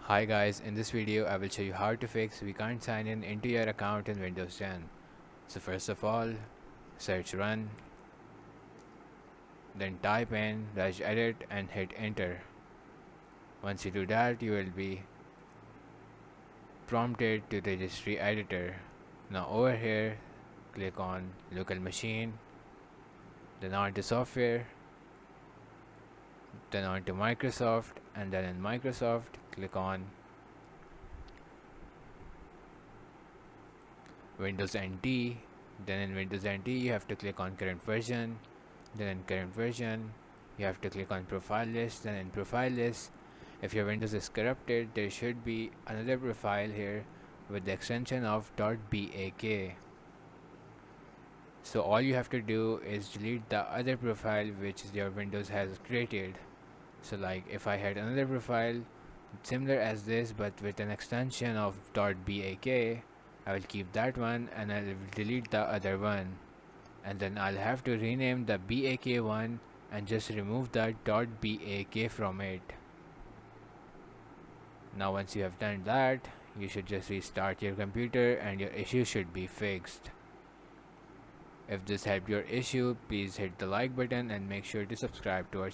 Hi guys, in this video I will show you how to fix we can't sign in into your account in Windows 10. So first of all, search run, then type in -edit and hit enter. Once you do that, you will be prompted to registry editor. Now over here, click on local machine, then on to software, then on to Microsoft, and then in Microsoft click on Windows NT. Then in Windows NT you have to click on current version. Then in current version you have to click on profile list. Then in profile list, if your Windows is corrupted, there should be another profile here with the extension of .bak. So all you have to do is delete the other profile which your Windows has created. So like if I had another profile similar as this but with an extension of .bak, I will keep that one and I will delete the other one, and then I'll have to rename the BAK one and just remove the .bak from it. Now once you have done that, you should just restart your computer and your issue should be fixed. If this helped your issue, please hit the like button and make sure to subscribe to our channel.